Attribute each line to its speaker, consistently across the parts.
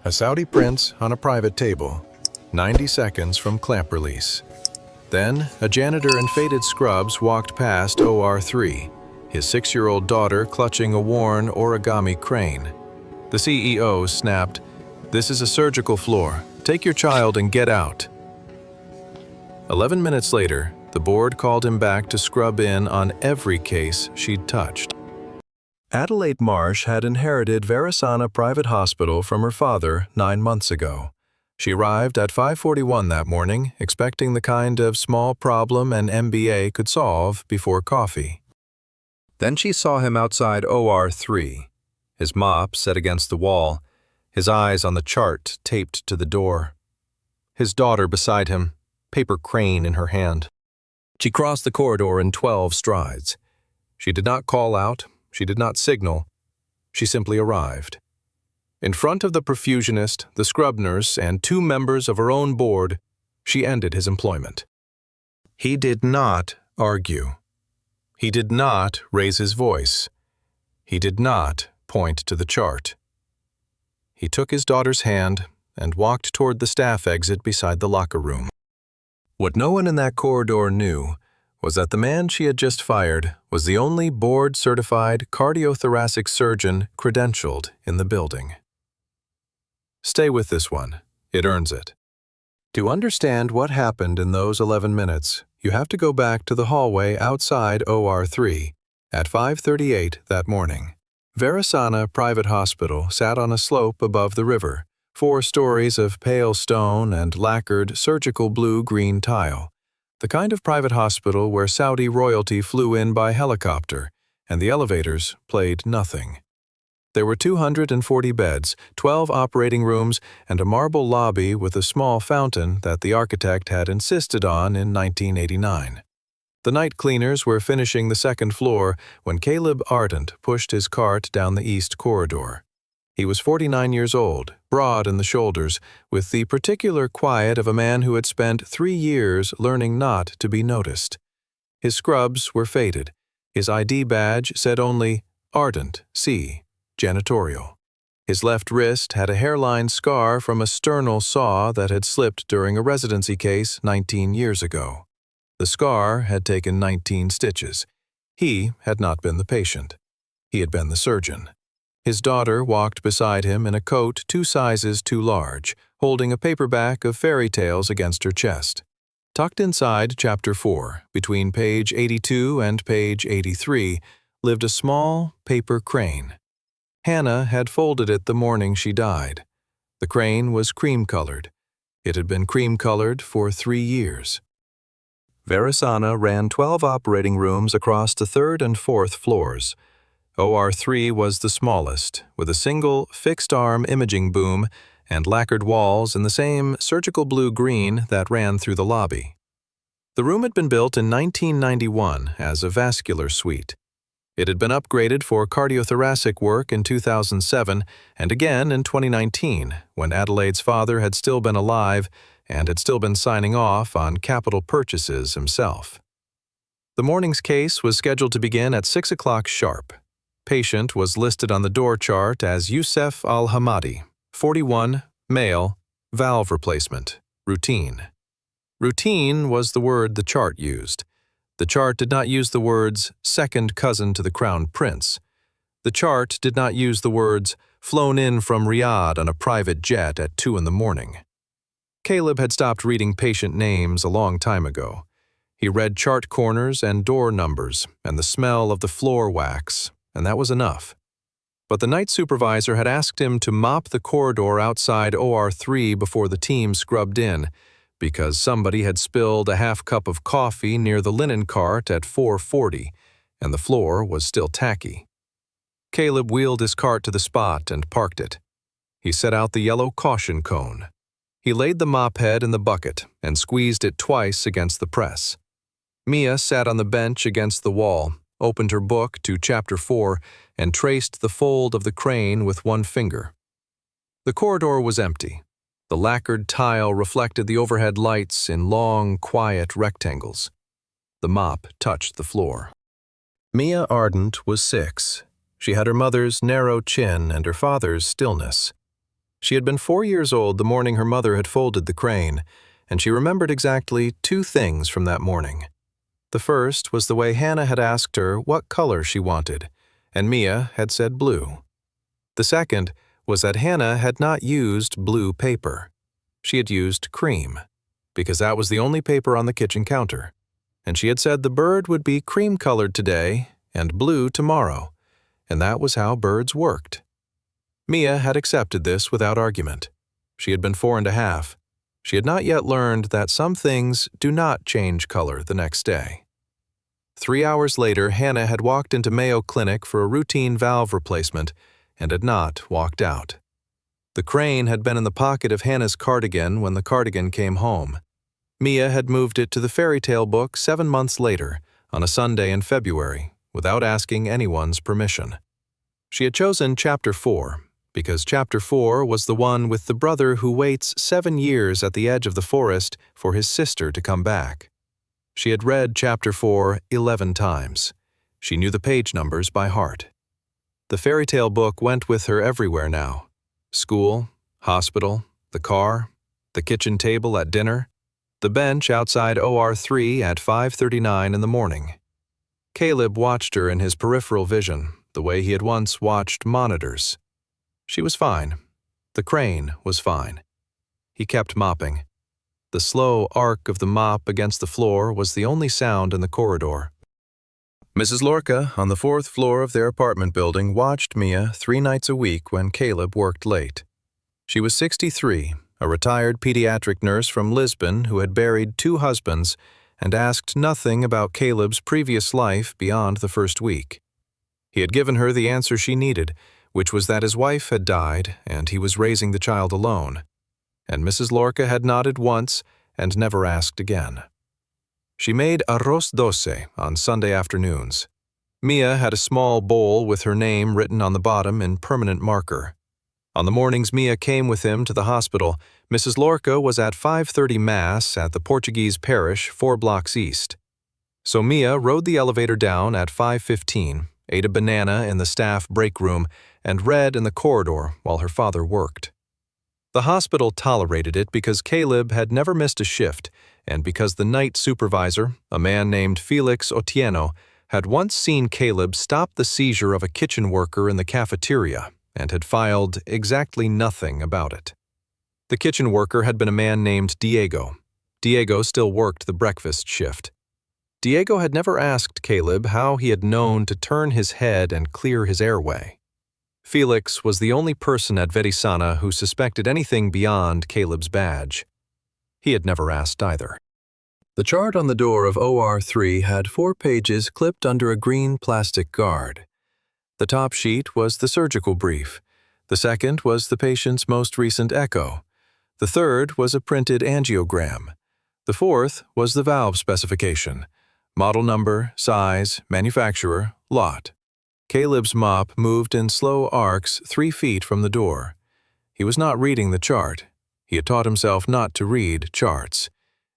Speaker 1: A Saudi prince on a private table, 90 seconds from clamp release. Then, a janitor in faded scrubs walked past OR3, his 6-year-old daughter clutching a worn origami crane. The CEO snapped, "This is a surgical floor. Take your child and get out." 11 minutes later, the board called him back to scrub in on every case she'd touched. Adelaide Marsh had inherited Verisana Private Hospital from her father 9 months ago. She arrived at 5:41 that morning, expecting the kind of small problem an MBA could solve before coffee. Then she saw him outside OR3, his mop set against the wall, his eyes on the chart taped to the door. His daughter beside him, paper crane in her hand. She crossed the corridor in 12 strides. She did not call out, she did not signal, she simply arrived. In front of the perfusionist, the scrub nurse, and 2 members of her own board, she ended his employment. He did not argue. He did not raise his voice. He did not point to the chart. He took his daughter's hand and walked toward the staff exit beside the locker room. What no one in that corridor knew was that the man she had just fired was the only board-certified cardiothoracic surgeon credentialed in the building. Stay with this one. It earns it. To understand what happened in those 11 minutes, you have to go back to the hallway outside OR3 at 5:38 that morning. Verisana Private Hospital sat on a slope above the river, 4 stories of pale stone and lacquered surgical blue-green tile, the kind of private hospital where Saudi royalty flew in by helicopter, and the elevators played nothing. There were 240 beds, 12 operating rooms, and a marble lobby with a small fountain that the architect had insisted on in 1989. The night cleaners were finishing the 2nd floor when Caleb Ardent pushed his cart down the east corridor. He was 49 years old, broad in the shoulders, with the particular quiet of a man who had spent 3 years learning not to be noticed. His scrubs were faded. His ID badge said only, Ardent, C. Janitorial. His left wrist had a hairline scar from a sternal saw that had slipped during a residency case 19 years ago. The scar had taken 19 stitches. He had not been the patient. He had been the surgeon. His daughter walked beside him in a coat 2 sizes too large, holding a paperback of fairy tales against her chest. Tucked inside Chapter 4, between page 82 and page 83, lived a small paper crane. Hannah had folded it the morning she died. The crane was cream-colored. It had been cream-colored for 3 years. Verisana ran 12 operating rooms across the 3rd and 4th floors. OR3 was the smallest, with a single fixed-arm imaging boom and lacquered walls in the same surgical blue-green that ran through the lobby. The room had been built in 1991 as a vascular suite. It had been upgraded for cardiothoracic work in 2007 and again in 2019, when Adelaide's father had still been alive and had still been signing off on capital purchases himself. The morning's case was scheduled to begin at 6 o'clock sharp. Patient was listed on the door chart as Youssef Al-Hamadi, 41, male, valve replacement, routine. Routine was the word the chart used. The chart did not use the words second cousin to the crown prince. The chart did not use the words flown in from Riyadh on a private jet at 2 in the morning. Caleb had stopped reading patient names a long time ago. He read chart corners and door numbers and the smell of the floor wax, and that was enough. But the night supervisor had asked him to mop the corridor outside OR3 before the team scrubbed in, because somebody had spilled a half cup of coffee near the linen cart at 4:40, and the floor was still tacky. Caleb wheeled his cart to the spot and parked it. He set out the yellow caution cone. He laid the mop head in the bucket and squeezed it twice against the press. Mia sat on the bench against the wall, opened her book to Chapter 4, and traced the fold of the crane with one finger. The corridor was empty. The lacquered tile reflected the overhead lights in long, quiet rectangles. The mop touched the floor. Mia Ardent was 6. She had her mother's narrow chin and her father's stillness. She had been 4 years old the morning her mother had folded the crane, and she remembered exactly 2 things from that morning. The first was the way Hannah had asked her what color she wanted, and Mia had said blue. The second was that Hannah had not used blue paper. She had used cream, because that was the only paper on the kitchen counter, and she had said the bird would be cream-colored today and blue tomorrow, and that was how birds worked. Mia had accepted this without argument. She had been 4.5. She had not yet learned that some things do not change color the next day. 3 hours later, Hannah had walked into Mayo Clinic for a routine valve replacement and had not walked out. The crane had been in the pocket of Hannah's cardigan when the cardigan came home. Mia had moved it to the fairy tale book 7 months later, on a Sunday in February, without asking anyone's permission. She had chosen Chapter 4, because Chapter 4 was the one with the brother who waits 7 years at the edge of the forest for his sister to come back. She had read Chapter 4 11 times. She knew the page numbers by heart. The fairy tale book went with her everywhere now. School, hospital, the car, the kitchen table at dinner, the bench outside OR3 at 5:39 in the morning. Caleb watched her in his peripheral vision, the way he had once watched monitors. She was fine. The crane was fine. He kept mopping. The slow arc of the mop against the floor was the only sound in the corridor. Mrs. Lorca, on the 4th floor of their apartment building, watched Mia 3 nights a week when Caleb worked late. She was 63, a retired pediatric nurse from Lisbon who had buried 2 husbands and asked nothing about Caleb's previous life beyond the first week. He had given her the answer she needed, which was that his wife had died and he was raising the child alone. And Mrs. Lorca had nodded once and never asked again. She made arroz doce on Sunday afternoons. Mia had a small bowl with her name written on the bottom in permanent marker. On the mornings Mia came with him to the hospital, Mrs. Lorca was at 5:30 Mass at the Portuguese parish 4 blocks east. So Mia rode the elevator down at 5:15, ate a banana in the staff break room, and read in the corridor while her father worked. The hospital tolerated it because Caleb had never missed a shift, and because the night supervisor, a man named Felix Otieno, had once seen Caleb stop the seizure of a kitchen worker in the cafeteria and had filed exactly nothing about it. The kitchen worker had been a man named Diego. Diego still worked the breakfast shift. Diego had never asked Caleb how he had known to turn his head and clear his airway. Felix was the only person at Verisana who suspected anything beyond Caleb's badge. He had never asked either. The chart on the door of OR3 had 4 pages clipped under a green plastic guard. The top sheet was the surgical brief. The second was the patient's most recent echo. The third was a printed angiogram. The fourth was the valve specification: model number, size, manufacturer, lot. Caleb's mop moved in slow arcs 3 feet from the door. He was not reading the chart. He had taught himself not to read charts.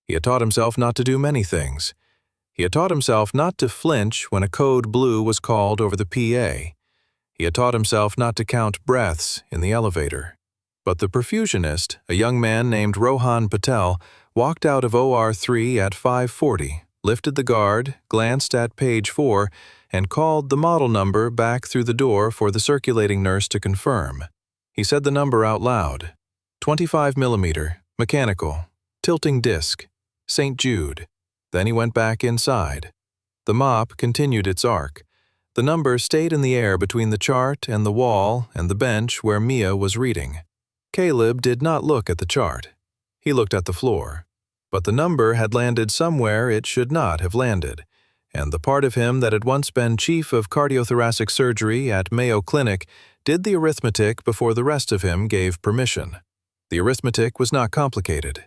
Speaker 1: He had taught himself not to do many things. He had taught himself not to flinch when a code blue was called over the PA. He had taught himself not to count breaths in the elevator. But the perfusionist, a young man named Rohan Patel, walked out of OR3 at 5:40, lifted the guard, glanced at page 4, and called the model number back through the door for the circulating nurse to confirm. He said the number out loud: 25 millimeter, mechanical, tilting disc, St. Jude. Then he went back inside. The mop continued its arc. The number stayed in the air between the chart and the wall and the bench where Mia was reading. Caleb did not look at the chart. He looked at the floor. But the number had landed somewhere it should not have landed, and the part of him that had once been chief of cardiothoracic surgery at Mayo Clinic did the arithmetic before the rest of him gave permission. The arithmetic was not complicated.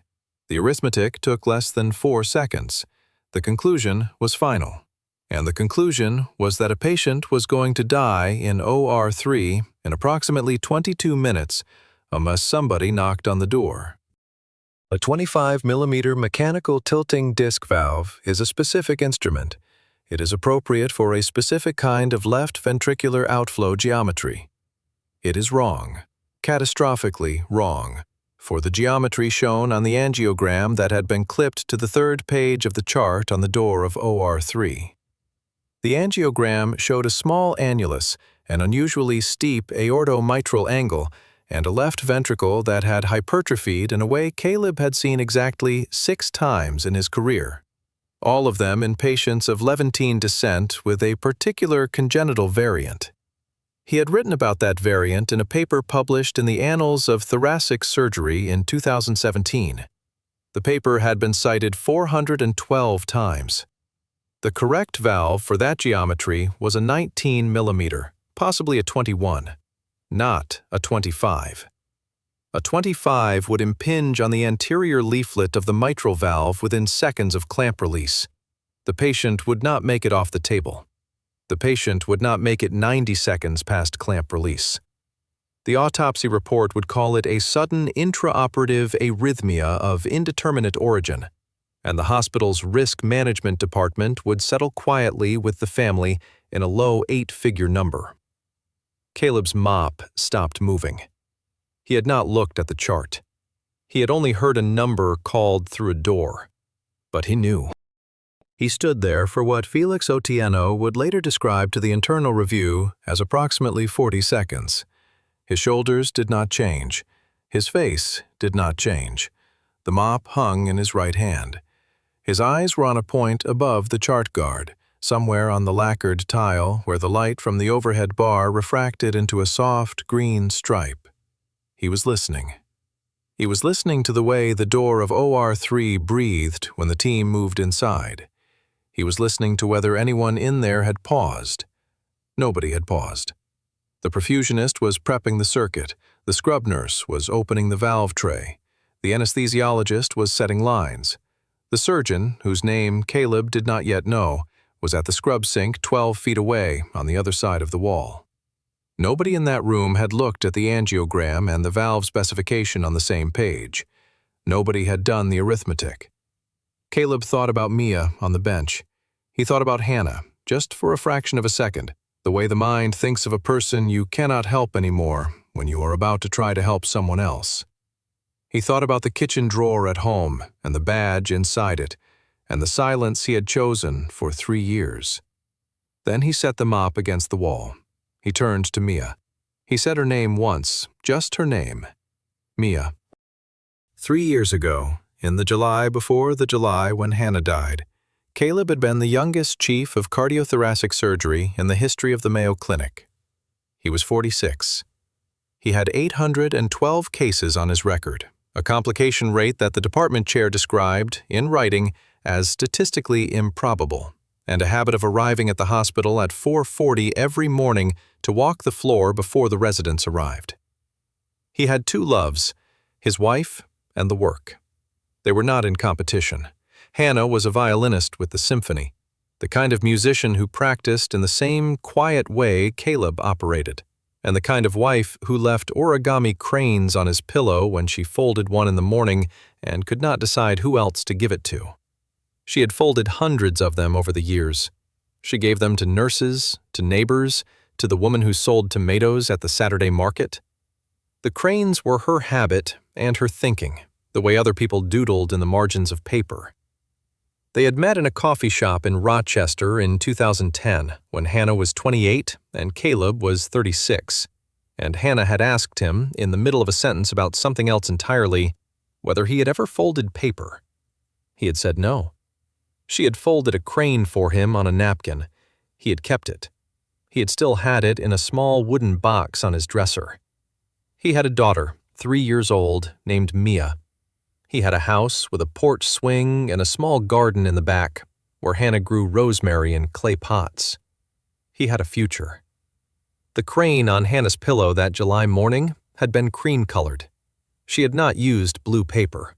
Speaker 1: The arithmetic took less than 4 seconds. The conclusion was final. And the conclusion was that a patient was going to die in OR3 in approximately 22 minutes unless somebody knocked on the door. A 25 millimeter mechanical tilting disc valve is a specific instrument. It is appropriate for a specific kind of left ventricular outflow geometry. It is wrong. catastrophically wrong, for the geometry shown on the angiogram that had been clipped to the third page of the chart on the door of OR3. The angiogram showed a small annulus, an unusually steep aortomitral angle, and a left ventricle that had hypertrophied in a way Caleb had seen exactly 6 times in his career, all of them in patients of Levantine descent with a particular congenital variant. He had written about that variant in a paper published in the Annals of Thoracic Surgery in 2017. The paper had been cited 412 times. The correct valve for that geometry was a 19 millimeter, possibly a 21, not a 25. A 25 would impinge on the anterior leaflet of the mitral valve within seconds of clamp release. The patient would not make it off the table. The patient would not make it 90 seconds past clamp release. The autopsy report would call it a sudden intraoperative arrhythmia of indeterminate origin, and the hospital's risk management department would settle quietly with the family in a low 8-figure number. Caleb's mop stopped moving. He had not looked at the chart. He had only heard a number called through a door. But he knew. He stood there for what Felix Otieno would later describe to the internal review as approximately 40 seconds. His shoulders did not change. His face did not change. The mop hung in his right hand. His eyes were on a point above the chart guard, somewhere on the lacquered tile where the light from the overhead bar refracted into a soft green stripe. He was listening. He was listening to the way the door of OR3 breathed when the team moved inside. He was listening to whether anyone in there had paused. Nobody had paused. The perfusionist was prepping the circuit. The scrub nurse was opening the valve tray. The anesthesiologist was setting lines. The surgeon, whose name Caleb did not yet know, was at the scrub sink 12 feet away on the other side of the wall. Nobody in that room had looked at the angiogram and the valve specification on the same page. Nobody had done the arithmetic. Caleb thought about Mia on the bench. He thought about Hannah, just for a fraction of a second, the way the mind thinks of a person you cannot help anymore when you are about to try to help someone else. He thought about the kitchen drawer at home and the badge inside it, and the silence he had chosen for 3 years. Then he set the mop against the wall. He turned to Mia. He said her name once, just her name. Mia. 3 years ago, in the July before the July when Hannah died, Caleb had been the youngest chief of cardiothoracic surgery in the history of the Mayo Clinic. He was 46. He had 812 cases on his record, a complication rate that the department chair described, in writing, as statistically improbable, and a habit of arriving at the hospital at 4:40 every morning to walk the floor before the residents arrived. He had 2 loves, his wife and the work. They were not in competition. Hannah was a violinist with the symphony, the kind of musician who practiced in the same quiet way Caleb operated, and the kind of wife who left origami cranes on his pillow when she folded one in the morning and could not decide who else to give it to. She had folded hundreds of them over the years. She gave them to nurses, to neighbors, to the woman who sold tomatoes at the Saturday market. The cranes were her habit and her thinking, the way other people doodled in the margins of paper. They had met in a coffee shop in Rochester in 2010 when Hannah was 28 and Caleb was 36, and Hannah had asked him, in the middle of a sentence about something else entirely, whether he had ever folded paper. He had said no. She had folded a crane for him on a napkin. He had kept it. He had still had it in a small wooden box on his dresser. He had a daughter, 3 years old, named Mia. He had a house with a porch swing and a small garden in the back, where Hannah grew rosemary in clay pots. He had a future. The crane on Hannah's pillow that July morning had been cream-colored. She had not used blue paper.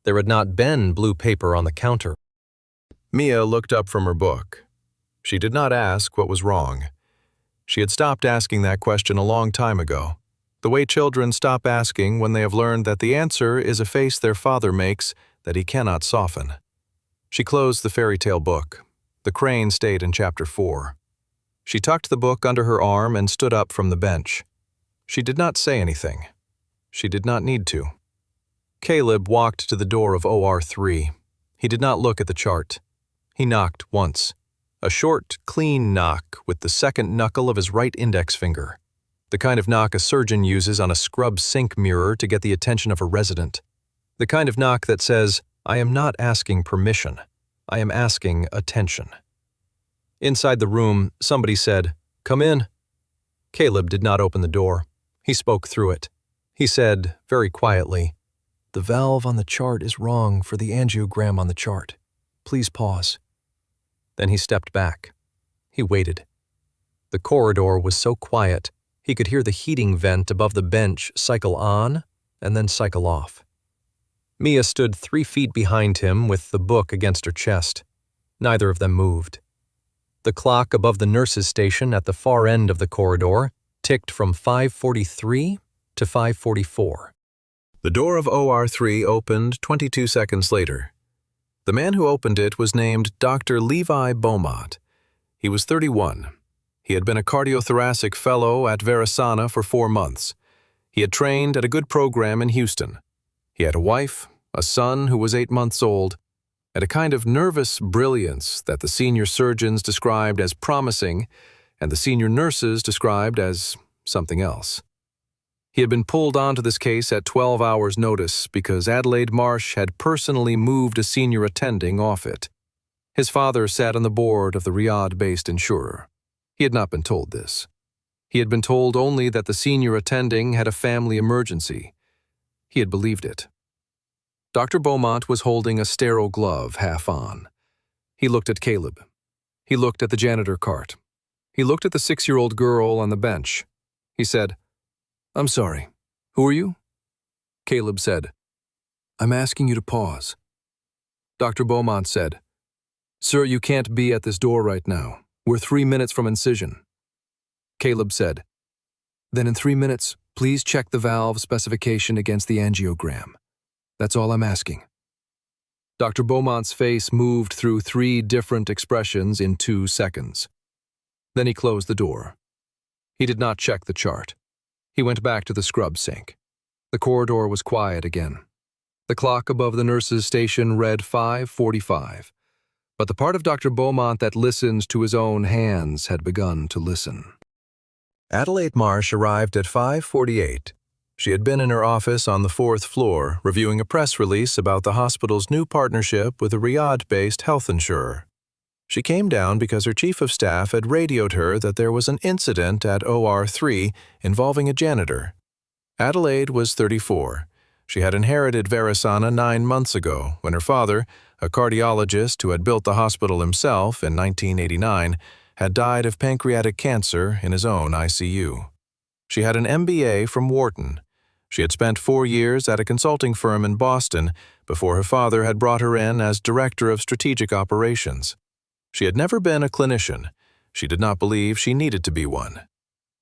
Speaker 1: There had not been blue paper on the counter. Mia looked up from her book. She did not ask what was wrong. She had stopped asking that question a long time ago, the way children stop asking when they have learned that the answer is a face their father makes that he cannot soften. She closed the fairy tale book. The crane stayed in chapter 4. She tucked the book under her arm and stood up from the bench. She did not say anything. She did not need to. Caleb walked to the door of OR3. He did not look at the chart. He knocked once. A short, clean knock with the second knuckle of his right index finger. The kind of knock a surgeon uses on a scrub sink mirror to get the attention of a resident. The kind of knock that says, "I am not asking permission. I am asking attention." Inside the room, somebody said, "Come in." Caleb did not open the door. He spoke through it. He said, very quietly, "The valve on the chart is wrong for the angiogram on the chart. Please pause." Then he stepped back. He waited. The corridor was so quiet, he could hear the heating vent above the bench cycle on and then cycle off. Mia stood 3 feet behind him with the book against her chest. Neither of them moved. The clock above the nurse's station at the far end of the corridor ticked from 5:43 to 5:44. The door of OR3 opened 22 seconds later. The man who opened it was named Dr. Levi Beaumont. He was 31. He had been a cardiothoracic fellow at Verisana for 4 months. He had trained at a good program in Houston. He had a wife, a son who was 8 months old, and a kind of nervous brilliance that the senior surgeons described as promising and the senior nurses described as something else. He had been pulled onto this case at 12 hours' notice because Adelaide Marsh had personally moved a senior attending off it. His father sat on the board of the Riyadh-based insurer. He had not been told this. He had been told only that the senior attending had a family emergency. He had believed it. Dr. Beaumont was holding a sterile glove half on. He looked at Caleb. He looked at the janitor cart. He looked at the 6-year-old girl on the bench. He said, "I'm sorry. Who are you?" Caleb said, "I'm asking you to pause." Dr. Beaumont said, "Sir, you can't be at this door right now. We're 3 minutes from incision." Caleb said, "Then in 3 minutes, please check the valve specification against the angiogram. That's all I'm asking." Dr. Beaumont's face moved through 3 different expressions in 2 seconds. Then he closed the door. He did not check the chart. He went back to the scrub sink. The corridor was quiet again. The clock above the nurse's station read 5:45, but the part of Dr. Beaumont that listened to his own hands had begun to listen. Adelaide Marsh arrived at 5:48. She had been in her office on the 4th floor reviewing a press release about the hospital's new partnership with a Riyadh-based health insurer. She came down because her chief of staff had radioed her that there was an incident at OR3 involving a janitor. Adelaide was 34. She had inherited Verisana 9 months ago when her father, a cardiologist who had built the hospital himself in 1989, had died of pancreatic cancer in his own ICU. She had an MBA from Wharton. She had spent 4 years at a consulting firm in Boston before her father had brought her in as director of strategic operations. She had never been a clinician. She did not believe she needed to be one.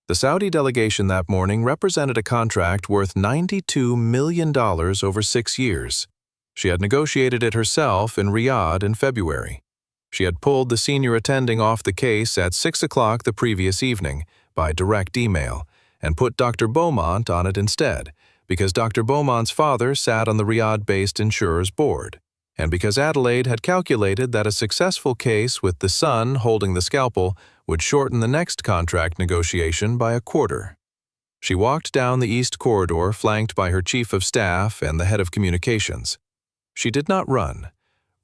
Speaker 1: The Saudi delegation that morning represented a contract worth $92 million over 6 years. She had negotiated it herself in Riyadh in February. She had pulled the senior attending off the case at 6 o'clock the previous evening by direct email and put Dr. Beaumont on it instead because Dr. Beaumont's father sat on the Riyadh-based insurer's board, and because Adelaide had calculated that a successful case with the son holding the scalpel would shorten the next contract negotiation by a quarter. She walked down the east corridor flanked by her chief of staff and the head of communications. She did not run.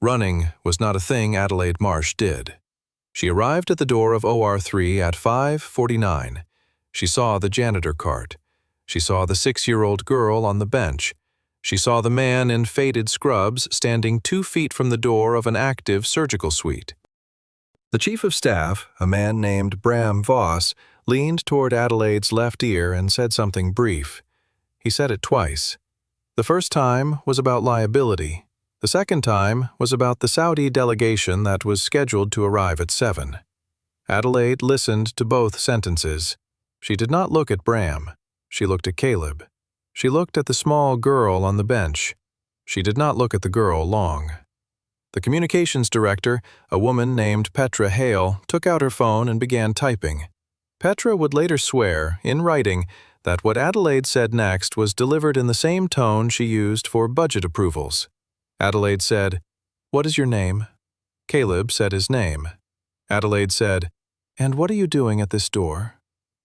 Speaker 1: Running was not a thing Adelaide Marsh did. She arrived at the door of OR3 at 5:49. She saw the janitor cart. She saw the 6-year-old girl on the bench. She saw the man in faded scrubs standing 2 feet from the door of an active surgical suite. The chief of staff, a man named Bram Voss, leaned toward Adelaide's left ear and said something brief. He said it twice. The first time was about liability. The second time was about the Saudi delegation that was scheduled to arrive at 7. Adelaide listened to both sentences. She did not look at Bram. She looked at Caleb. She looked at the small girl on the bench. She did not look at the girl long. The communications director, a woman named Petra Hale, took out her phone and began typing. Petra would later swear, in writing, that what Adelaide said next was delivered in the same tone she used for budget approvals. Adelaide said, "What is your name?" Caleb said his name. Adelaide said, "And what are you doing at this door?"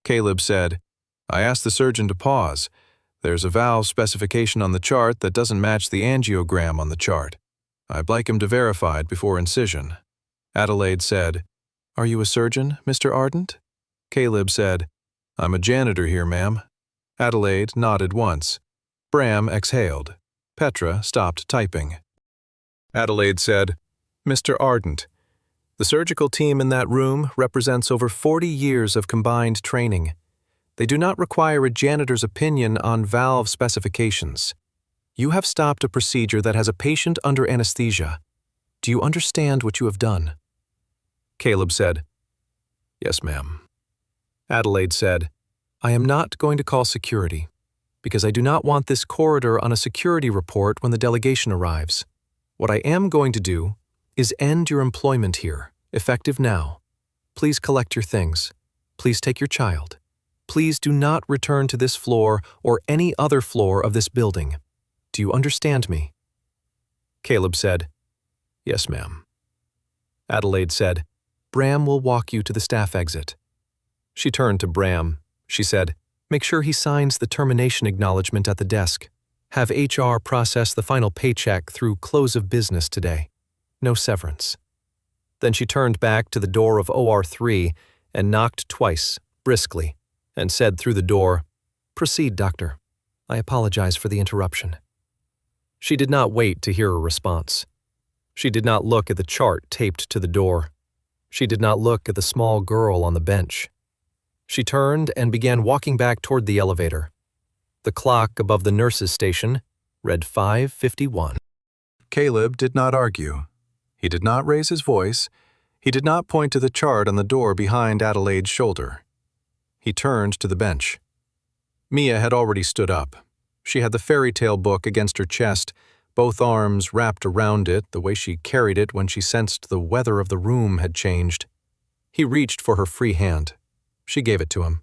Speaker 1: Caleb said, "I asked the surgeon to pause. There's a valve specification on the chart that doesn't match the angiogram on the chart. I'd like him to verify it before incision." Adelaide said, "Are you a surgeon, Mr. Ardent?" Caleb said, "I'm a janitor here, ma'am." Adelaide nodded once. Bram exhaled. Petra stopped typing. Adelaide said, "Mr. Ardent, the surgical team in that room represents over 40 years of combined training. They do not require a janitor's opinion on valve specifications. You have stopped a procedure that has a patient under anesthesia. Do you understand what you have done?" Caleb said, "Yes, ma'am." Adelaide said, "I am not going to call security, because I do not want this corridor on a security report when the delegation arrives. What I am going to do is end your employment here, effective now. Please collect your things. Please take your child. Please do not return to this floor or any other floor of this building. Do you understand me?" Caleb said, "Yes, ma'am." Adelaide said, "Bram will walk you to the staff exit." She turned to Bram. She said, "Make sure he signs the termination acknowledgement at the desk. Have HR process the final paycheck through close of business today. No severance." Then she turned back to the door of OR3 and knocked twice, briskly, and said through the door, "Proceed, doctor. I apologize for the interruption." She did not wait to hear a response. She did not look at the chart taped to the door. She did not look at the small girl on the bench. She turned and began walking back toward the elevator. The clock above the nurse's station read 5:51. Caleb did not argue. He did not raise his voice. He did not point to the chart on the door behind Adelaide's shoulder. He turned to the bench. Mia had already stood up. She had the fairy tale book against her chest, both arms wrapped around it the way she carried it when she sensed the weather of the room had changed. He reached for her free hand. She gave it to him.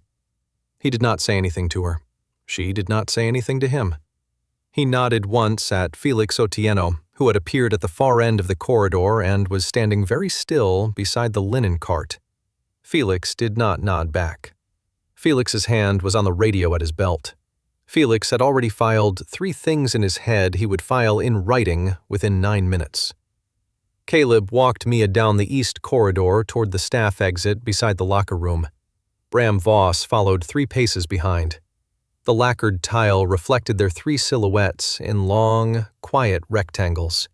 Speaker 1: He did not say anything to her. She did not say anything to him. He nodded once at Felix Otieno, who had appeared at the far end of the corridor and was standing very still beside the linen cart. Felix did not nod back. Felix's hand was on the radio at his belt. Felix had already filed 3 things in his head he would file in writing within 9 minutes. Caleb walked Mia down the east corridor toward the staff exit beside the locker room. Bram Voss followed 3 paces behind. The lacquered tile reflected their 3 silhouettes in long, quiet rectangles.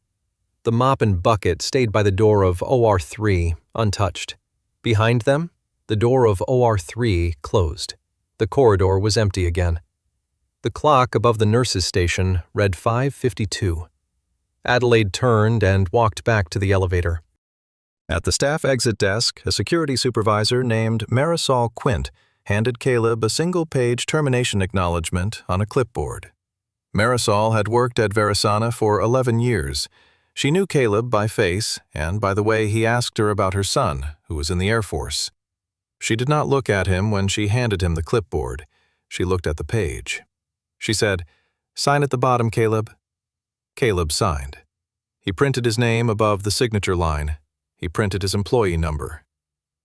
Speaker 1: The mop and bucket stayed by the door of OR3, untouched. Behind them, the door of OR3 closed. The corridor was empty again. The clock above the nurse's station read 5:52. Adelaide turned and walked back to the elevator. At the staff exit desk, a security supervisor named Marisol Quint handed Caleb a single-page termination acknowledgement on a clipboard. Marisol had worked at Verisana for 11 years. She knew Caleb by face and by the way he asked her about her son, who was in the Air Force. She did not look at him when she handed him the clipboard. She looked at the page. She said, "Sign at the bottom, Caleb." Caleb signed. He printed his name above the signature line. He printed his employee number.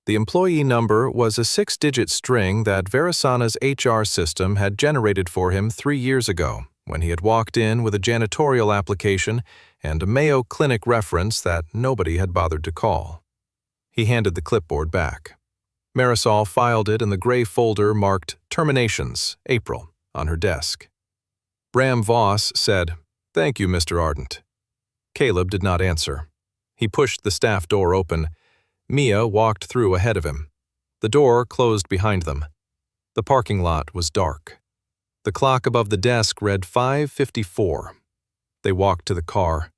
Speaker 1: The employee number was a 6-digit string that Verisana's HR system had generated for him 3 years ago, when he had walked in with a janitorial application and a Mayo Clinic reference that nobody had bothered to call. He handed the clipboard back. Marisol filed it in the gray folder marked Terminations, April, on her desk. Bram Voss said, "Thank you, Mr. Ardent." Caleb did not answer. He pushed the staff door open. Mia walked through ahead of him. The door closed behind them. The parking lot was dark. The clock above the desk read 5:54. They walked to the car.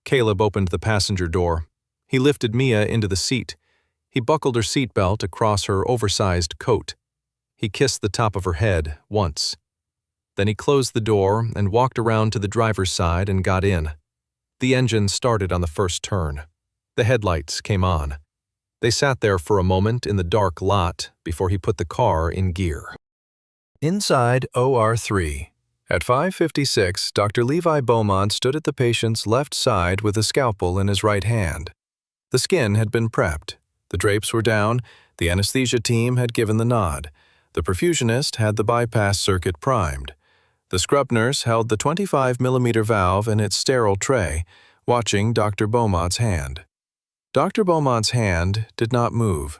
Speaker 1: Caleb opened the passenger door. He lifted Mia into the seat. He buckled her seatbelt across her oversized coat. He kissed the top of her head once. Then he closed the door and walked around to the driver's side and got in. The engine started on the first turn. The headlights came on. They sat there for a moment in the dark lot before he put the car in gear. Inside OR3. At 5:56, Dr. Levi Beaumont stood at the patient's left side with a scalpel in his right hand. The skin had been prepped. The drapes were down. The anesthesia team had given the nod. The perfusionist had the bypass circuit primed. The scrub nurse held the 25mm valve in its sterile tray, watching Dr. Beaumont's hand. Dr. Beaumont's hand did not move.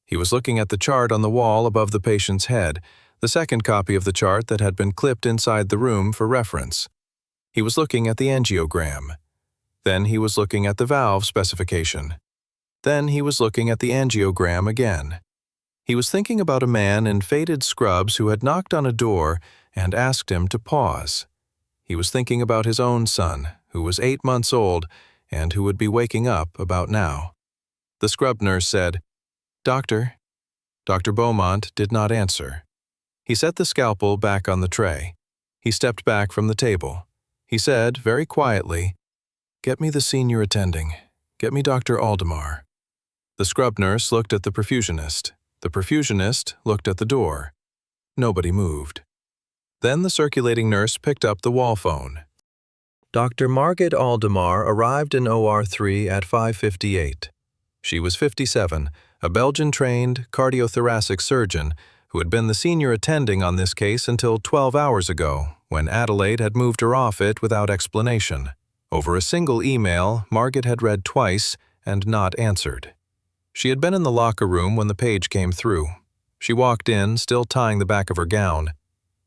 Speaker 1: He was looking at the chart on the wall above the patient's head, the second copy of the chart that had been clipped inside the room for reference. He was looking at the angiogram. Then he was looking at the valve specification. Then he was looking at the angiogram again. He was thinking about a man in faded scrubs who had knocked on a door and asked him to pause. He was thinking about his own son, who was 8 months old and who would be waking up about now. The scrub nurse said, "Doctor." Dr. Beaumont did not answer. He set the scalpel back on the tray. He stepped back from the table. He said, very quietly, "Get me the senior attending. Get me Dr. Aldemar." The scrub nurse looked at the perfusionist. The perfusionist looked at the door. Nobody moved. Then the circulating nurse picked up the wall phone. Dr. Margaret Aldemar arrived in OR3 at 5:58. She was 57, a Belgian-trained cardiothoracic surgeon who had been the senior attending on this case until 12 hours ago, when Adelaide had moved her off it without explanation. Over a single email, Margaret had read twice and not answered. She had been in the locker room when the page came through. She walked in, still tying the back of her gown.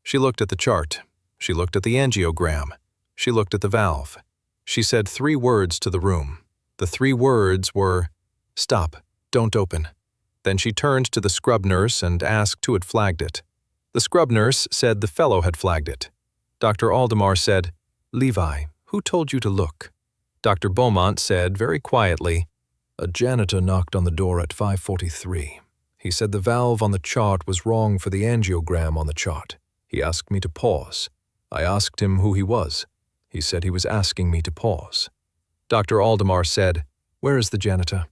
Speaker 1: She looked at the chart. She looked at the angiogram. She looked at the valve. She said 3 words to the room. The 3 words were, "Stop, don't open." Then she turned to the scrub nurse and asked who had flagged it. The scrub nurse said the fellow had flagged it. Dr. Aldemar said, "Levi, who told you to look?" Dr. Beaumont said very quietly, "A janitor knocked on the door at 5:43. He said the valve on the chart was wrong for the angiogram on the chart. He asked me to pause. I asked him who he was. He said he was asking me to pause." Dr. Aldemar said, "Where is the janitor?"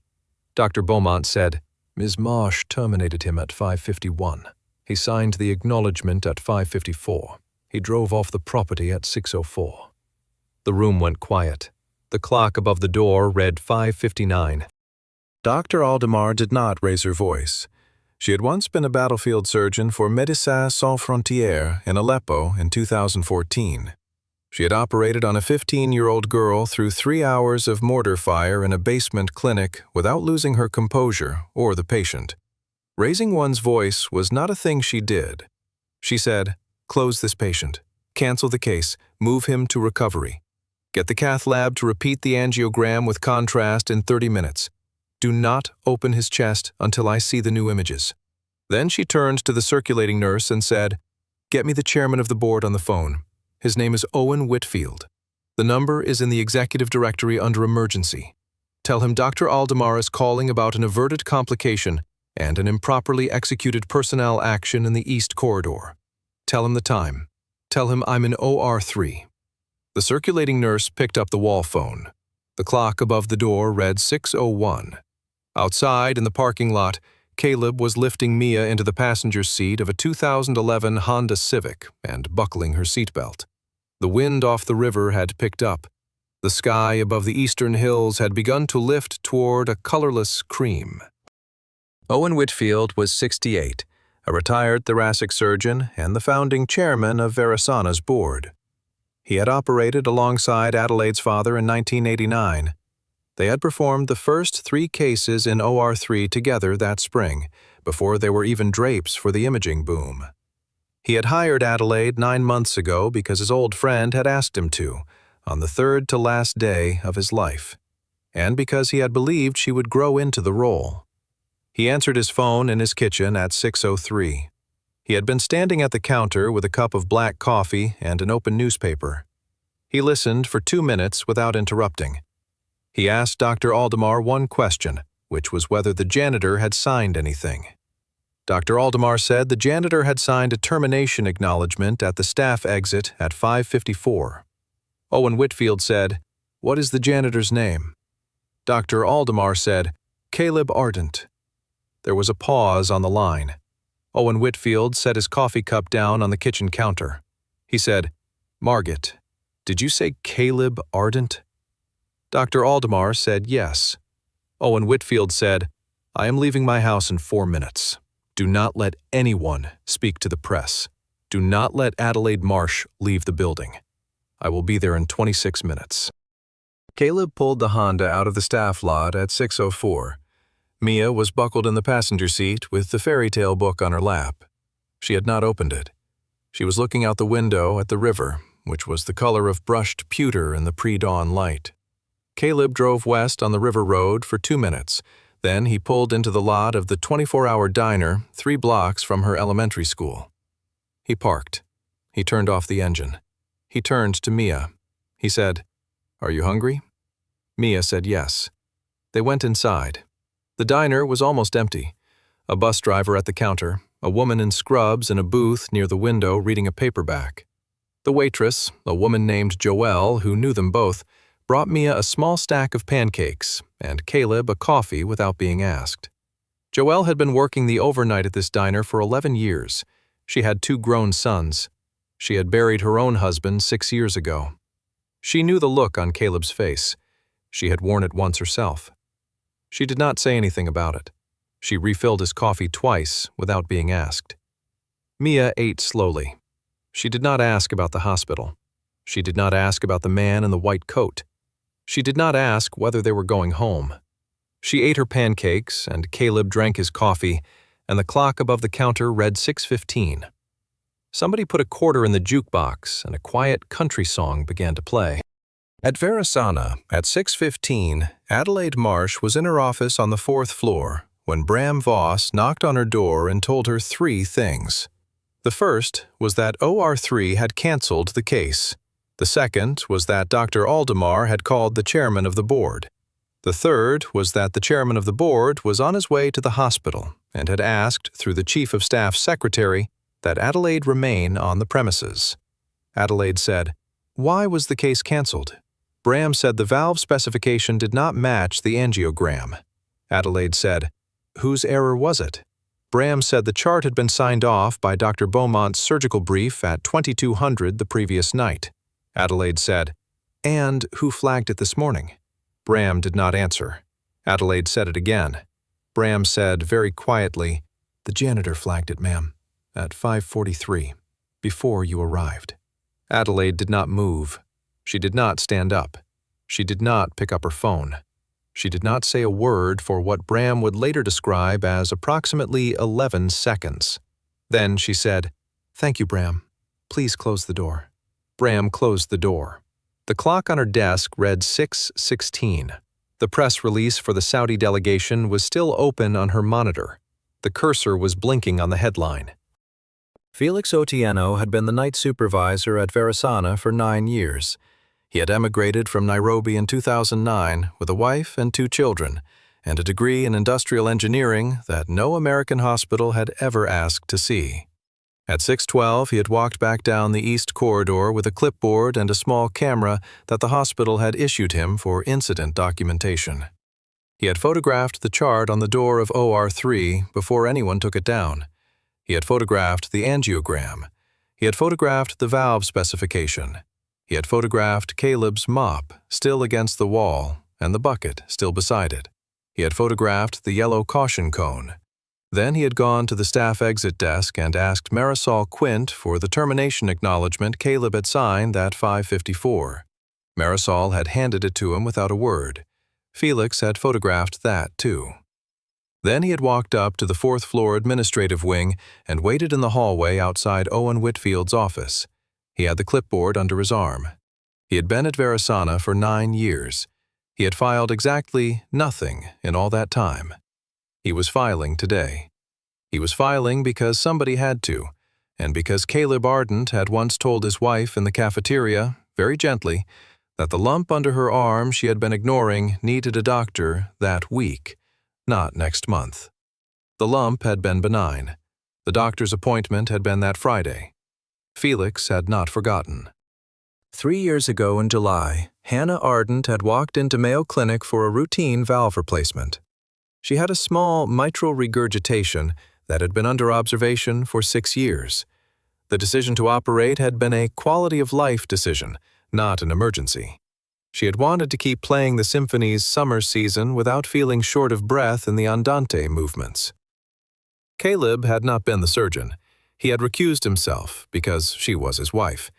Speaker 1: Dr. Beaumont said, "Ms. Marsh terminated him at 5:51. He signed the acknowledgement at 5:54. He drove off the property at 6:04. The room went quiet. The clock above the door read 5:59. Dr. Aldemar did not raise her voice. She had once been a battlefield surgeon for Médecins Sans Frontières in Aleppo in 2014. She had operated on a 15-year-old girl through 3 hours of mortar fire in a basement clinic without losing her composure or the patient. Raising one's voice was not a thing she did. She said, "Close this patient. Cancel the case. Move him to recovery. Get the cath lab to repeat the angiogram with contrast in 30 minutes. Do not open his chest until I see the new images." Then she turned to the circulating nurse and said, "Get me the chairman of the board on the phone. His name is Owen Whitfield. The number is in the executive directory under emergency. Tell him Dr. Aldemar is calling about an averted complication and an improperly executed personnel action in the East Corridor. Tell him the time. Tell him I'm in OR3. The circulating nurse picked up the wall phone. The clock above the door read 6:01. Outside in the parking lot, Caleb was lifting Mia into the passenger seat of a 2011 Honda Civic and buckling her seatbelt. The wind off the river had picked up. The sky above the eastern hills had begun to lift toward a colorless cream. Owen Whitfield was 68, a retired thoracic surgeon and the founding chairman of Verisana's board. He had operated alongside Adelaide's father in 1989. They had performed the first 3 cases in OR3 together that spring, before there were even drapes for the imaging boom. He had hired Adelaide 9 months ago because his old friend had asked him to, on the 3rd to last day of his life, and because he had believed she would grow into the role. He answered his phone in his kitchen at 6:03. He had been standing at the counter with a cup of black coffee and an open newspaper. He listened for 2 minutes without interrupting. He asked Dr. Aldemar one question, which was whether the janitor had signed anything. Dr. Aldemar said the janitor had signed a termination acknowledgement at the staff exit at 5:54. Owen Whitfield said, "What is the janitor's name?" Dr. Aldemar said, "Caleb Ardent." There was a pause on the line. Owen Whitfield set his coffee cup down on the kitchen counter. He said, "Margit, did you say Caleb Ardent?" Dr. Aldemar said yes. Owen Whitfield said, "I am leaving my house in 4 minutes. Do not let anyone speak to the press. Do not let Adelaide Marsh leave the building. I will be there in 26 minutes." Caleb pulled the Honda out of the staff lot at 6:04. Mia was buckled in the passenger seat with the fairy tale book on her lap. She had not opened it. She was looking out the window at the river, which was the color of brushed pewter in the pre-dawn light. Caleb drove west on the river road for 2 minutes. Then he pulled into the lot of the 24-hour diner 3 blocks from her elementary school. He parked. He turned off the engine. He turned to Mia. He said, "Are you hungry?" Mia said yes. They went inside. The diner was almost empty. A bus driver at the counter, a woman in scrubs in a booth near the window reading a paperback. The waitress, a woman named Joelle who knew them both, brought Mia a small stack of pancakes and Caleb a coffee without being asked. Joelle had been working the overnight at this diner for 11 years. She had 2 grown sons. She had buried her own husband 6 years ago. She knew the look on Caleb's face. She had worn it once herself. She did not say anything about it. She refilled his coffee twice without being asked. Mia ate slowly. She did not ask about the hospital. She did not ask about the man in the white coat. She did not ask whether they were going home. She ate her pancakes, and Caleb drank his coffee, and the clock above the counter read 6:15. Somebody put a quarter in the jukebox, and a quiet country song began to play. At Verisana, at 6:15, Adelaide Marsh was in her office on the 4th floor when Bram Voss knocked on her door and told her 3 things. The first was that OR3 had canceled the case. The second was that Dr. Aldemar had called the chairman of the board. The third was that the chairman of the board was on his way to the hospital and had asked through the chief of staff's secretary that Adelaide remain on the premises. Adelaide said, "Why was the case canceled?" Bram said the valve specification did not match the angiogram. Adelaide said, "Whose error was it?" Bram said the chart had been signed off by Dr. Beaumont's surgical brief at 2200 the previous night. Adelaide said, "And who flagged it this morning?" Bram did not answer. Adelaide said it again. Bram said very quietly, "The janitor flagged it, ma'am, at 5:43, before you arrived." Adelaide did not move. She did not stand up. She did not pick up her phone. She did not say a word for what Bram would later describe as approximately 11 seconds. Then she said, "Thank you, Bram. Please close the door." Bram closed the door. The clock on her desk read 6:16. The press release for the Saudi delegation was still open on her monitor. The cursor was blinking on the headline. Felix Otieno had been the night supervisor at Verisana for 9 years. He had emigrated from Nairobi in 2009 with a wife and 2 children, and a degree in industrial engineering that no American hospital had ever asked to see. At 6:12, he had walked back down the east corridor with a clipboard and a small camera that the hospital had issued him for incident documentation. He had photographed the chart on the door of OR3 before anyone took it down. He had photographed the angiogram. He had photographed the valve specification. He had photographed Caleb's mop still against the wall and the bucket still beside it. He had photographed the yellow caution cone. Then he had gone to the staff exit desk and asked Marisol Quint for the termination acknowledgement Caleb had signed at 5:54. Marisol had handed it to him without a word. Felix had photographed that too. Then he had walked up to the 4th floor administrative wing and waited in the hallway outside Owen Whitfield's office. He had the clipboard under his arm. He had been at Verisana for 9 years. He had filed exactly nothing in all that time. He was filing today. He was filing because somebody had to, and because Caleb Ardent had once told his wife in the cafeteria, very gently, that the lump under her arm she had been ignoring needed a doctor that week, not next month. The lump had been benign. The doctor's appointment had been that Friday. Felix had not forgotten. 3 years ago in July, Hannah Ardent had walked into Mayo Clinic for a routine valve replacement. She had a small mitral regurgitation that had been under observation for 6 years. The decision to operate had been a quality-of-life decision, not an emergency. She had wanted to keep playing the symphony's summer season without feeling short of breath in the andante movements. Caleb had not been the surgeon. He had recused himself because she was his wife,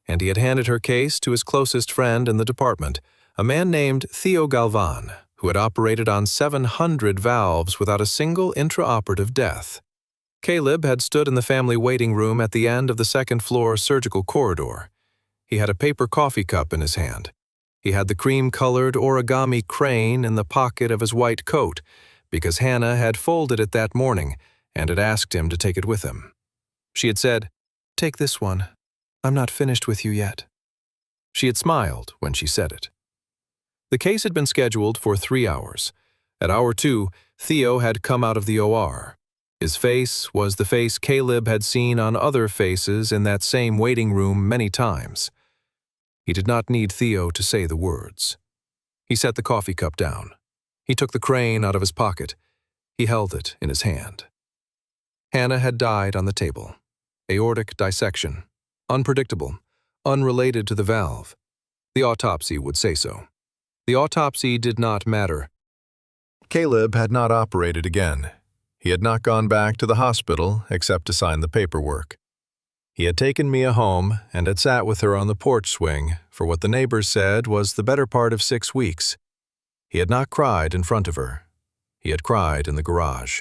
Speaker 1: and he had handed her case to his closest friend in the department, a man named Theo Galvan, who had operated on 700 valves without a single intraoperative death. Caleb had stood in the family waiting room at the end of the second-floor surgical corridor. He had a paper coffee cup in his hand. He had the cream-colored origami crane in the pocket of his white coat because Hannah had folded it that morning and had asked him to take it with him. She had said, "Take this one. I'm not finished with you yet." She had smiled when she said it. The case had been scheduled for 3 hours. At hour 2, Theo had come out of the OR. His face was the face Caleb had seen on other faces in that same waiting room many times. He did not need Theo to say the words. He set the coffee cup down. He took the crane out of his pocket. He held it in his hand. Hannah had died on the table. Aortic dissection. Unpredictable. Unrelated to the valve. The autopsy would say so. The autopsy did not matter. Caleb had not operated again. He had not gone back to the hospital except to sign the paperwork. He had taken Mia home and had sat with her on the porch swing for what the neighbors said was the better part of 6 weeks. He had not cried in front of her. He had cried in the garage.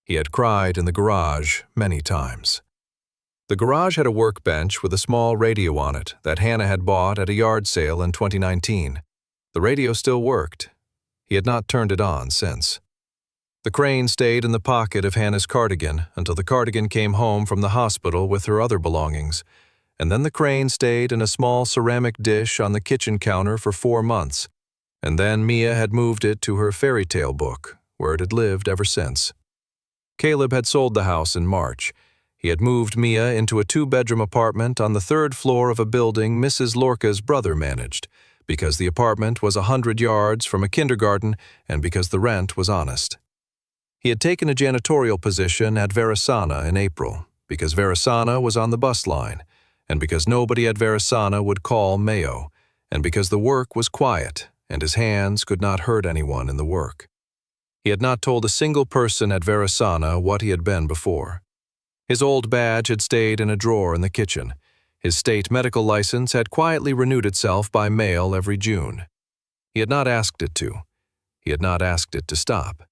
Speaker 1: He had cried in the garage many times. The garage had a workbench with a small radio on it that Hannah had bought at a yard sale in 2019. The radio still worked. He had not turned it on since. The crane stayed in the pocket of Hannah's cardigan until the cardigan came home from the hospital with her other belongings, and then the crane stayed in a small ceramic dish on the kitchen counter for 4 months, and then Mia had moved it to her fairy tale book, where it had lived ever since. Caleb had sold the house in March. He had moved Mia into a 2-bedroom apartment on the 3rd floor of a building Mrs. Lorca's brother managed, because the apartment was 100 yards from a kindergarten and because the rent was honest. He had taken a janitorial position at Verisana in April, because Verisana was on the bus line, and because nobody at Verisana would call Mayo, and because the work was quiet and his hands could not hurt anyone in the work. He had not told a single person at Verisana what he had been before. His old badge had stayed in a drawer in the kitchen. His state medical license had quietly renewed itself by mail every June. He had not asked it to. He had not asked it to stop.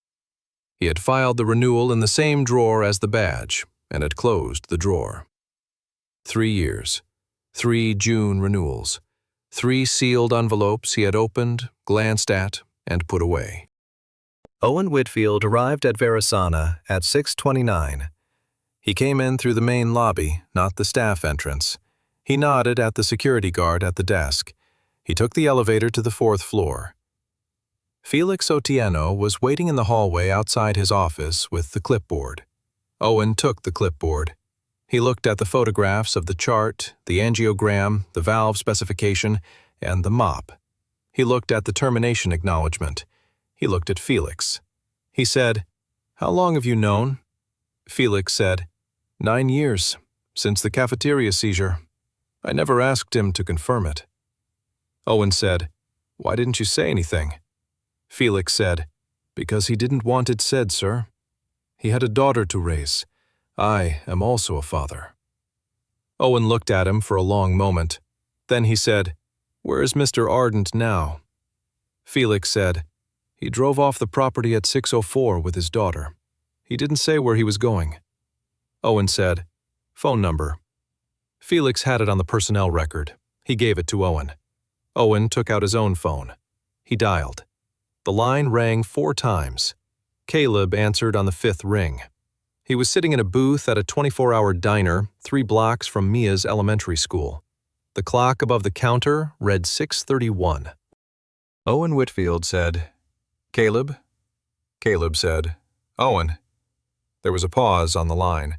Speaker 1: He had filed the renewal in the same drawer as the badge and had closed the drawer. 3 years. 3 June renewals. 3 sealed envelopes he had opened, glanced at, and put away. Owen Whitfield arrived at Verisana at 6:29. He came in through the main lobby, not the staff entrance. He nodded at the security guard at the desk. He took the elevator to the 4th floor. Felix Otieno was waiting in the hallway outside his office with the clipboard. Owen took the clipboard. He looked at the photographs of the chart, the angiogram, the valve specification, and the mop. He looked at the termination acknowledgement. He looked at Felix. He said, "How long have you known?" Felix said, 9 years, since the cafeteria seizure. I never asked him to confirm it. Owen said, "Why didn't you say anything?" Felix said, "Because he didn't want it said, sir. He had a daughter to raise. I am also a father." Owen looked at him for a long moment. Then he said, "Where is Mr. Ardent now?" Felix said, "He drove off the property at 6:04 with his daughter. He didn't say where he was going." Owen said, "Phone number." Felix had it on the personnel record. He gave it to Owen. Owen took out his own phone. He dialed. The line rang 4 times. Caleb answered on the 5th ring. He was sitting in a booth at a 24-hour diner 3 blocks from Mia's elementary school. The clock above the counter read 6:31. Owen Whitfield said, "Caleb?" Caleb said, "Owen." There was a pause on the line.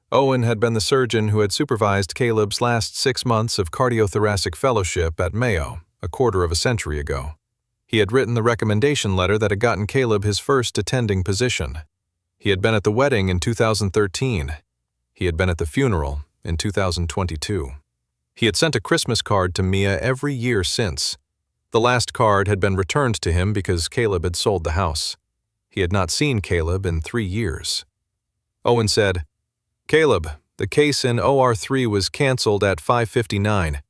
Speaker 1: Owen had been the surgeon who had supervised Caleb's last 6 months of cardiothoracic fellowship at Mayo, a quarter of a century ago. He had written the recommendation letter that had gotten Caleb his first attending position. He had been at the wedding in 2013. He had been at the funeral in 2022. He had sent a Christmas card to Mia every year since. The last card had been returned to him because Caleb had sold the house. He had not seen Caleb in 3 years. Owen said, "Caleb, the case in OR3 was canceled at 5:59.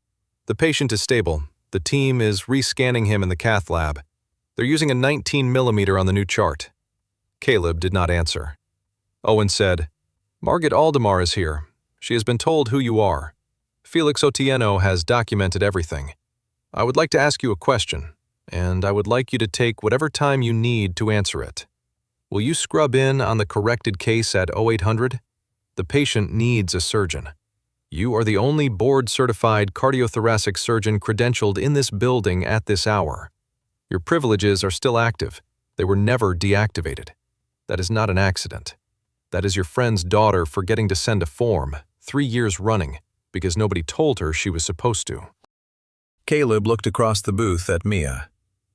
Speaker 1: The patient is stable. The team is rescanning him in the cath lab. They're using a 19mm on the new chart." Caleb did not answer. Owen said, "Margaret Aldemar is here. She has been told who you are. Felix Otieno has documented everything. I would like to ask you a question, and I would like you to take whatever time you need to answer it. Will you scrub in on the corrected case at 0800? The patient needs a surgeon. You are the only board-certified cardiothoracic surgeon credentialed in this building at this hour. Your privileges are still active. They were never deactivated. That is not an accident. That is your friend's daughter forgetting to send a form, 3 years running, because nobody told her she was supposed to." Caleb looked across the booth at Mia.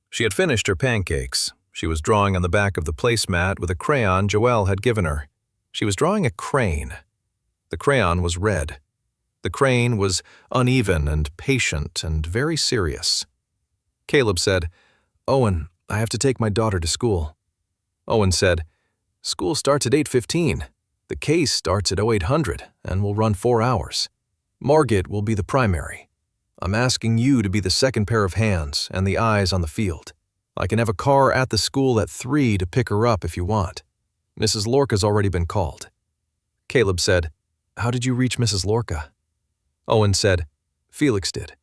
Speaker 1: She had finished her pancakes. She was drawing on the back of the placemat with a crayon Joelle had given her. She was drawing a crane. The crayon was red. The crane was uneven and patient and very serious. Caleb said, "Owen, I have to take my daughter to school." Owen said, "School starts at 8:15. The case starts at 0800 and will run 4 hours. Margaret will be the primary. I'm asking you to be the second pair of hands and the eyes on the field. I can have a car at the school at 3 to pick her up if you want. Mrs. Lorca's already been called." Caleb said, "How did you reach Mrs. Lorca?" Owen said, "Felix did.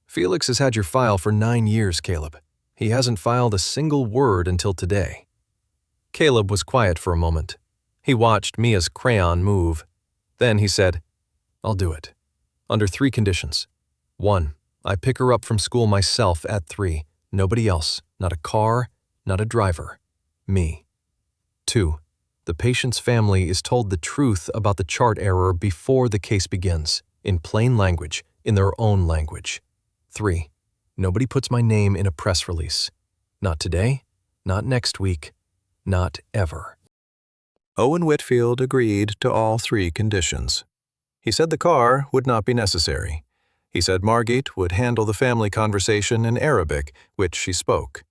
Speaker 1: Felix has had your file for 9 years, Caleb. He hasn't filed a single word until today." Caleb was quiet for a moment. He watched Mia's crayon move. Then he said, "I'll do it. Under 3 conditions. 1, I pick her up from school myself at 3. Nobody else. Not a car, not a driver. Me. 2, the patient's family is told the truth about the chart error before the case begins, in plain language, in their own language. 3, nobody puts my name in a press release. Not today, not next week, not ever." Owen Whitfield agreed to all 3 conditions. He said the car would not be necessary. He said Margit would handle the family conversation in Arabic, which she spoke.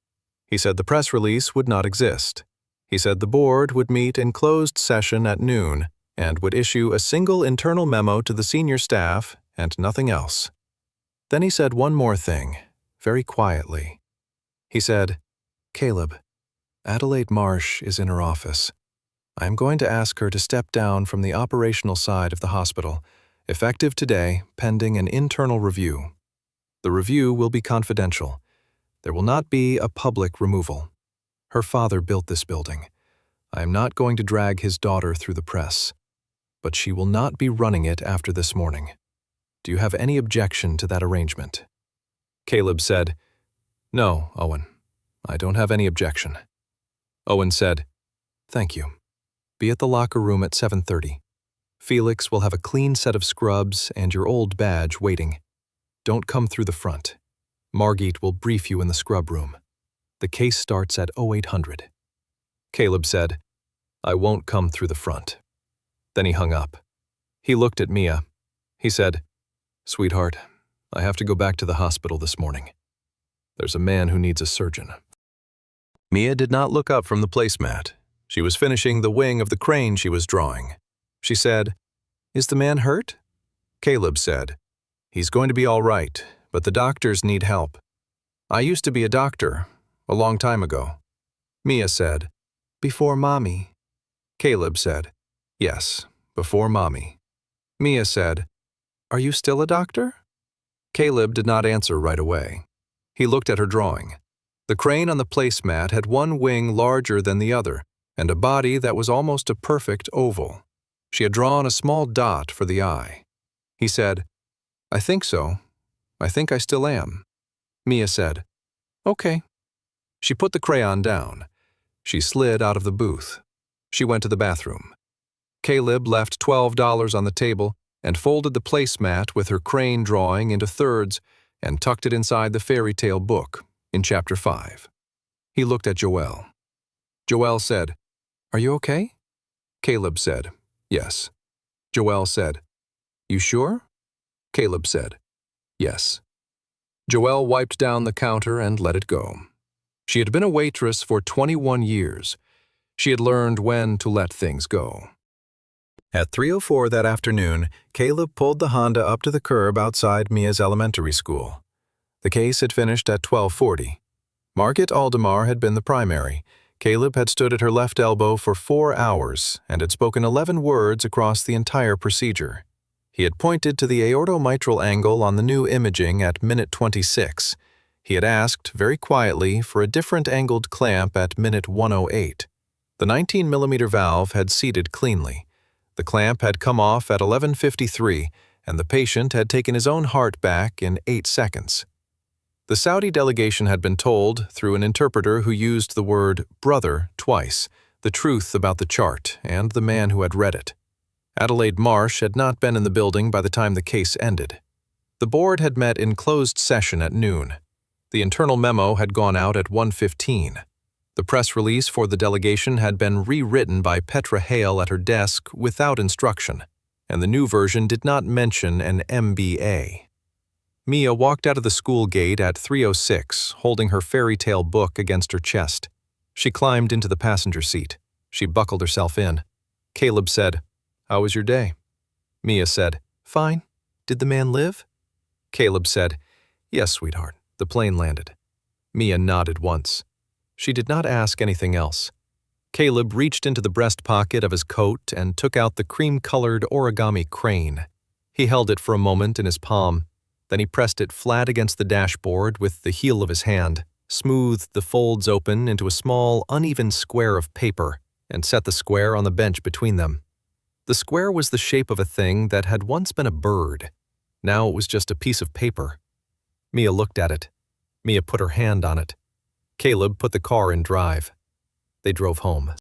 Speaker 1: He said the press release would not exist. He said the board would meet in closed session at noon and would issue a single internal memo to the senior staff and nothing else. Then he said one more thing, very quietly. He said, "Caleb, Adelaide Marsh is in her office. I am going to ask her to step down from the operational side of the hospital, effective today, pending an internal review. The review will be confidential. There will not be a public removal. Her father built this building. I am not going to drag his daughter through the press. But she will not be running it after this morning. Do you have any objection to that arrangement?" Caleb said, "No, Owen. I don't have any objection." Owen said, "Thank you. Be at the locker room at 7:30. Felix will have a clean set of scrubs and your old badge waiting. Don't come through the front. Margit will brief you in the scrub room. The case starts at 0800. Caleb said, "I won't come through the front." Then he hung up. He looked at Mia. He said, "Sweetheart, I have to go back to the hospital this morning. There's a man who needs a surgeon." Mia did not look up from the placemat. She was finishing the wing of the crane she was drawing. She said, "Is the man hurt?" Caleb said, "He's going to be all right, but the doctors need help. I used to be a doctor, a long time ago." Mia said, "Before Mommy." Caleb said, "Yes, before Mommy." Mia said, "Are you still a doctor?" Caleb did not answer right away. He looked at her drawing. The crane on the placemat had one wing larger than the other, and a body that was almost a perfect oval. She had drawn a small dot for the eye. He said, "I think so. I think I still am." Mia said, "Okay." She put the crayon down. She slid out of the booth. She went to the bathroom. Caleb left $12 on the table and folded the placemat with her crane drawing into thirds and tucked it inside the fairy tale book in Chapter 5. He looked at Joelle. Joelle said, "Are you okay?" Caleb said, "Yes." Joelle said, "You sure?" Caleb said, "Yes." Joelle wiped down the counter and let it go. She had been a waitress for 21 years. She had learned when to let things go. At 3:04 that afternoon, Caleb pulled the Honda up to the curb outside Mia's elementary school. The case had finished at 12:40. Margaret Aldemar had been the primary. Caleb had stood at her left elbow for 4 hours and had spoken 11 words across the entire procedure. He had pointed to the aortomitral angle on the new imaging at minute 26. He had asked, very quietly, for a different angled clamp at minute 108. The 19mm valve had seated cleanly. The clamp had come off at 11:53, and the patient had taken his own heart back in 8 seconds. The Saudi delegation had been told, through an interpreter who used the word brother twice, the truth about the chart and the man who had read it. Adelaide Marsh had not been in the building by the time the case ended. The board had met in closed session at noon. The internal memo had gone out at 1:15. The press release for the delegation had been rewritten by Petra Hale at her desk without instruction, and the new version did not mention an MBA. Mia walked out of the school gate at 3:06, holding her fairy tale book against her chest. She climbed into the passenger seat. She buckled herself in. Caleb said, "How was your day?" Mia said, "Fine. Did the man live?" Caleb said, "Yes, sweetheart. The plane landed." Mia nodded once. She did not ask anything else. Caleb reached into the breast pocket of his coat and took out the cream-colored origami crane. He held it for a moment in his palm. Then he pressed it flat against the dashboard with the heel of his hand, smoothed the folds open into a small, uneven square of paper, and set the square on the bench between them. The square was the shape of a thing that had once been a bird. Now it was just a piece of paper. Mia looked at it. Mia put her hand on it. Caleb put the car in drive. They drove home.